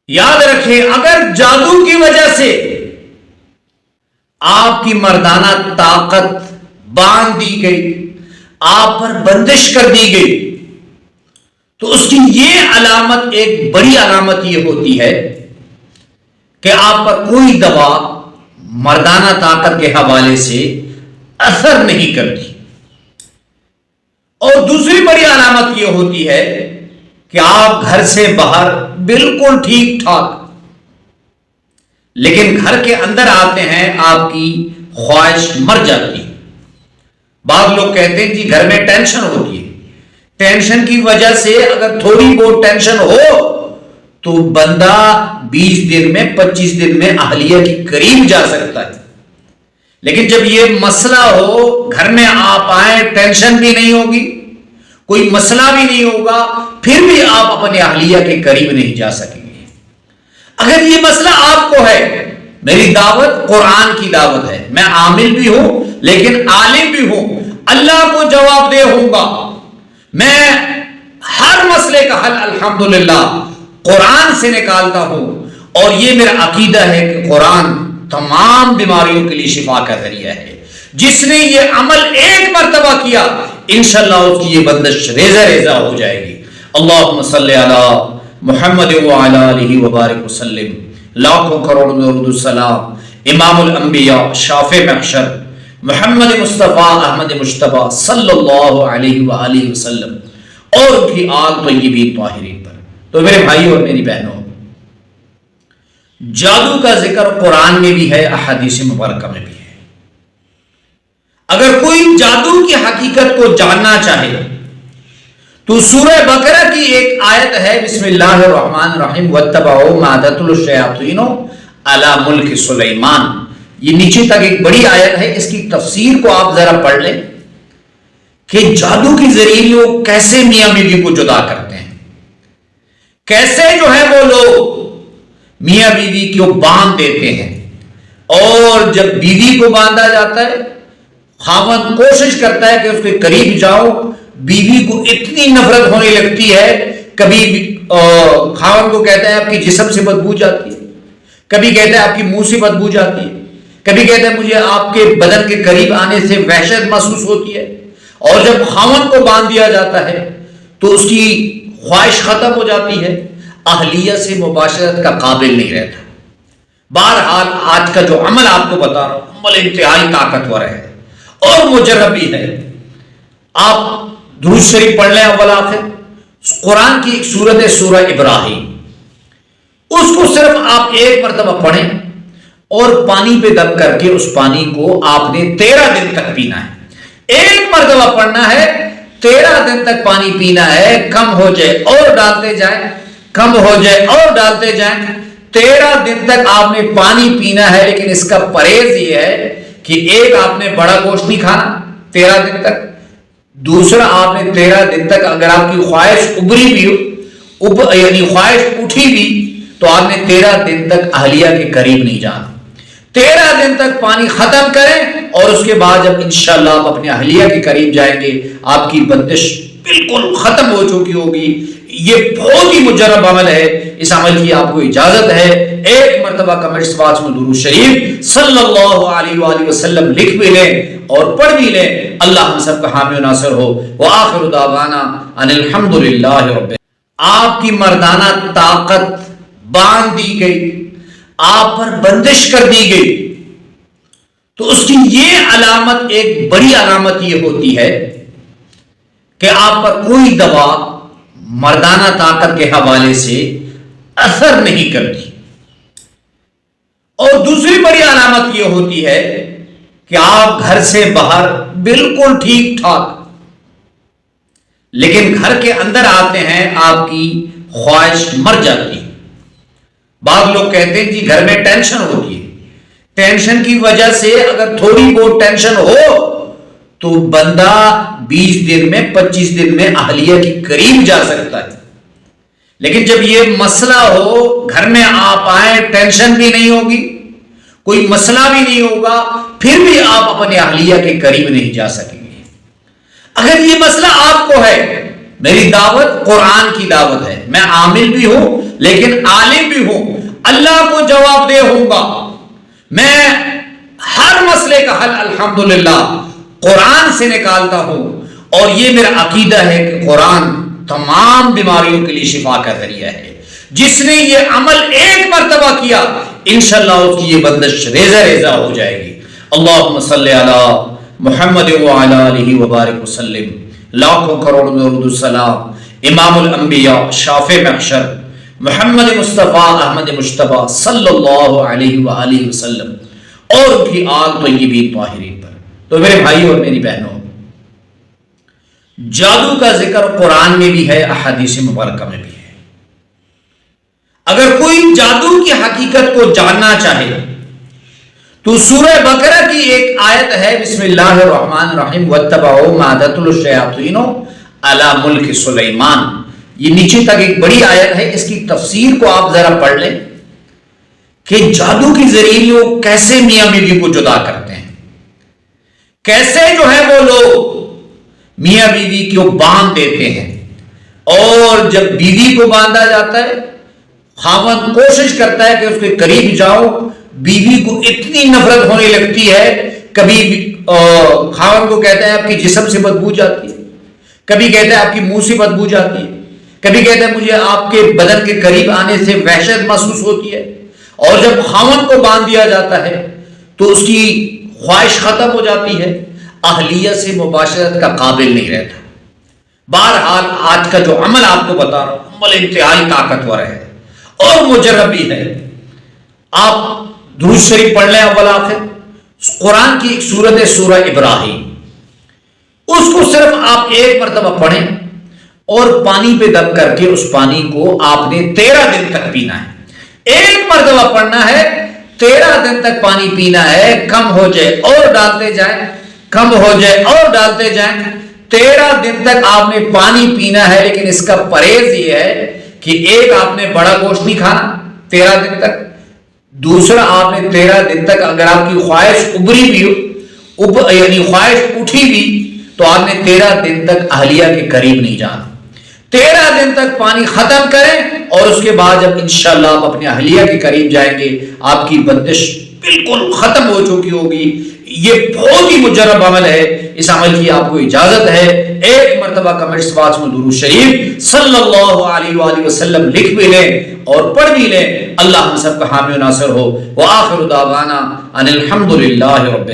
یاد رکھیں، اگر جادو کی وجہ سے آپ کی مردانہ طاقت باندھ دی گئی، آپ پر بندش کر دی گئی، تو اس کی یہ علامت، ایک بڑی علامت یہ ہوتی ہے کہ آپ پر کوئی دوا مردانہ طاقت کے حوالے سے اثر نہیں کرتی۔ اور دوسری بڑی علامت یہ ہوتی ہے کہ آپ گھر سے باہر بالکل ٹھیک ٹھاک، لیکن گھر کے اندر آتے ہیں آپ کی خواہش مر جاتی ہے۔ بعض لوگ کہتے ہیں جی گھر میں ٹینشن ہوتی ہے، ٹینشن کی وجہ سے اگر تھوڑی بہت ٹینشن ہو تو بندہ 20 دن میں 25 دن میں اہلیہ کے قریب جا سکتا ہے، لیکن جب یہ مسئلہ ہو، گھر میں آپ آئیں، ٹینشن بھی نہیں ہوگی، کوئی مسئلہ بھی نہیں ہوگا، پھر بھی آپ اپنے اہلیہ کے قریب نہیں جا سکیں گے۔ اگر یہ مسئلہ آپ کو ہے، میری دعوت قرآن کی دعوت ہے، میں عامل بھی ہوں لیکن عالم بھی ہوں، اللہ کو جواب دہ ہوں گا، میں ہر مسئلے کا حل الحمدللہ قرآن سے نکالتا ہوں، اور یہ میرا عقیدہ ہے کہ قرآن تمام بیماریوں کے لیے شفا کا ذریعہ ہے۔ جس نے یہ عمل ایک مرتبہ کیا، انشاءاللہ اس کی یہ بندش ریزہ ریزہ ہو جائے گی۔ اللہم صلی علی محمد وعلی آلہ وبارک وسلم۔ لاکھوں کروڑ درود السلام امام الانبیاء، شافع محشر، محمد مصطفیٰ احمد مجتبیٰ صلی اللہ علیہ وآلہ وسلم اور ان کی آل طیبین طاہرین پر۔ تو میرے بھائی اور میری بہنوں، جادو کا ذکر قرآن میں بھی ہے، احادیث مبارکہ میں بھی ہے۔ اگر کوئی جادو کی حقیقت کو جاننا چاہے تو سورہ بقرہ کی ایک آیت ہے، بسم اللہ الرحمن الرحیم، وَاتَّبَعُوا مَا تَتْلُو الشَّيَاطِينُ عَلَى مُلْكِ سُلَيْمَانَ۔ یہ نیچے تک ایک بڑی آیت ہے، اس کی تفسیر کو آپ ذرا پڑھ لیں کہ جادو کے ذریعے لوگ کیسے میاں بیوی کو جدا کرتے ہیں، کیسے جو ہے وہ لوگ میاں بیوی کو باندھ دیتے ہیں، اور جب بیوی کو باندھا جاتا ہے، خاوند کوشش کرتا ہے کہ اس کے قریب جاؤ، بیوی کو اتنی نفرت ہونے لگتی ہے، کبھی خاوند کو کہتا ہے آپ کی جسم سے بدبو جاتی ہے، کبھی کہتا ہے آپ کی منہ سے بدبو جاتی ہے، کبھی کہتا ہے مجھے آپ کے بدن کے قریب آنے سے وحشت محسوس ہوتی ہے۔ اور جب خاوند کو باندھ دیا جاتا ہے تو اس کی خواہش ختم ہو جاتی ہے، اہلیہ سے مباشرت کا قابل نہیں رہتا۔ بہرحال آج کا جو عمل آپ کو بتا رہا ہوں، عمل انتہائی طاقتور ہے اور مجرب بھی ہے۔ آپ درود شریف پڑھ لیں اول آخر، قرآن کی ایک سورت ہے سورہ ابراہیم، اس کو صرف آپ ایک مرتبہ پڑھیں اور پانی پہ دم کر کے اس پانی کو آپ نے 13 دن تک پینا ہے۔ ایک مرتبہ پڑھنا ہے، 13 دن تک پانی پینا ہے، کم ہو جائے اور ڈالتے جائیں، کم ہو جائے اور ڈالتے جائیں، 13 دن تک آپ نے پانی پینا ہے۔ لیکن اس کا پرہیز یہ ہے کہ ایک آپ نے بڑا گوشت نہیں کھانا 13 دن تک، دوسرا آپ نے 13 دن تک اگر آپ کی خواہش ابری بھی ہو، یعنی خواہش اٹھی بھی، تو آپ نے 13 دن تک اہلیہ کے قریب نہیں جانا۔ 13 دن تک پانی ختم کریں، اور اس کے بعد جب انشاءاللہ آپ اپنے اہلیہ کے قریب جائیں گے، آپ کی بندش بالکل ختم ہو چکی ہوگی۔ یہ بہت ہی مجرب عمل ہے، اس عمل کی آپ کو اجازت ہے۔ ایک مرتبہ کمنٹس باکس میں درود شریف صلی اللہ علیہ وآلہ وسلم لکھ بھی لیں اور پڑھ بھی لیں۔ اللہ ہم سب کا حامی و ناصر ہو۔ وآخر دعوانا ان الحمدللہ رب۔ آپ کی مردانہ طاقت باندھ دی گئی، آپ پر بندش کر دی گئی، تو اس کی یہ علامت، ایک بڑی علامت یہ ہوتی ہے کہ آپ پر کوئی دوا مردانہ طاقت کے حوالے سے اثر نہیں کرتی۔ اور دوسری بڑی علامت یہ ہوتی ہے کہ آپ گھر سے باہر بالکل ٹھیک ٹھاک، لیکن گھر کے اندر آتے ہیں آپ کی خواہش مر جاتی ہے۔ بعض لوگ کہتے ہیں جی گھر میں ٹینشن ہوتی ہے، ٹینشن کی وجہ سے اگر تھوڑی بہت ٹینشن ہو تو بندہ 20 دن میں 25 دن میں اہلیہ کے قریب جا سکتا ہے، لیکن جب یہ مسئلہ ہو، گھر میں آپ آئیں، ٹینشن بھی نہیں ہوگی، کوئی مسئلہ بھی نہیں ہوگا، پھر بھی آپ اپنے اہلیہ کے قریب نہیں جا سکیں گے۔ اگر یہ مسئلہ آپ کو ہے، میری دعوت قرآن کی دعوت ہے، میں عامل بھی ہوں لیکن عالم بھی ہوں، اللہ کو جواب دہ ہوں گا۔ میں ہر مسئلے کا حل الحمدللہ قرآن سے نکالتا ہوں، اور یہ میرا عقیدہ ہے کہ قرآن تمام بیماریوں کے لیے شفا کا ذریعہ ہے۔ جس نے یہ عمل ایک مرتبہ کیا انشاءاللہ اس کی یہ بندش ریزہ ریزہ ہو جائے گی۔ اللہم صلی علی محمد وعلی آلہ وبارک وسلم۔ لاکھوں کروڑ درود السلام امام الانبیاء شافع محشر محمد مصطفیٰ احمد مجتبیٰ صلی اللہ علیہ وآلہ وسلم اور ان کی آل طیبین طاہرین پر۔ تو میرے بھائی اور میری بہنوں، جادو کا ذکر قرآن میں بھی ہے، احادیث مبارکہ میں بھی ہے۔ اگر کوئی جادو کی حقیقت کو جاننا چاہے تو سورہ بقرہ کی ایک آیت ہے، بسم اللہ الرحمن الرحیم، وَاتَّبَعُوا مَا تَتْلُو الشَّيَاطِینُ عَلَى مُلْکِ سُلَیمان۔ یہ نیچے تک ایک بڑی آیت ہے، اس کی تفسیر کو آپ ذرا پڑھ لیں کہ جادو کے ذریعے لوگ کیسے میاں بیوی کو جدا کرتے ہیں، کیسے جو ہے وہ لوگ میاں بیوی کو باندھ دیتے ہیں، اور جب بیوی کو باندھا جاتا ہے خاوند کوشش کرتا ہے کہ اس کے قریب جاؤ، بیوی کو اتنی نفرت ہونے لگتی ہے، کبھی خاوند کو کہتا ہے آپ کی جسم سے بدبو جاتی ہے، کبھی کہتا ہے آپ کی منہ سے بدبو جاتی ہے، کبھی کہتا ہے مجھے آپ کے بدن کے قریب آنے سے وحشت محسوس ہوتی ہے۔ اور جب خاوند کو باندھ دیا جاتا ہے تو اس کی خواہش ختم ہو جاتی ہے، اہلیت سے مباشرت کا قابل نہیں رہتا۔ بہرحال آج کا جو عمل آپ کو بتا رہا ہوں، عمل انتہائی طاقتور ہے اور مجرب بھی ہے۔ آپ درود شریف پڑھ لیں اول آخر، قرآن کی ایک سورت ہے سورہ ابراہیم، اس کو صرف آپ ایک مرتبہ پڑھیں اور پانی پہ دم کر کے اس پانی کو آپ نے 13 دن تک پینا ہے۔ ایک مرتبہ پڑھنا ہے، 13 دن تک پانی پینا ہے، کم ہو جائے اور ڈالتے جائیں، کم ہو جائے اور ڈالتے جائیں، 13 دن تک آپ نے پانی پینا ہے۔ لیکن اس کا پرہیز یہ ہے کہ ایک آپ نے بڑا گوشت نہیں کھانا 13 دن تک، دوسرا آپ نے 13 دن تک اگر آپ کی خواہش ابری بھی ہو، یعنی خواہش اٹھی بھی، تو آپ نے 13 دن تک اہلیہ کے قریب نہیں جانا۔ 13 دن تک پانی ختم کریں اور اس کے بعد جب انشاءاللہ آپ اپنے اہلیہ کے قریب جائیں گے آپ کی بندش بالکل ختم ہو چکی ہوگی۔ یہ بہت ہی مجرب عمل ہے، اس عمل کی آپ کو اجازت ہے۔ ایک مرتبہ کمنٹس باکس میں درود شریف صلی اللہ علیہ وآلہ وسلم لکھ بھی لیں اور پڑھ بھی لیں۔ اللہ ہم سب کا حامی و ناصر ہو۔ وآخر دعوانا ان الحمدللہ رب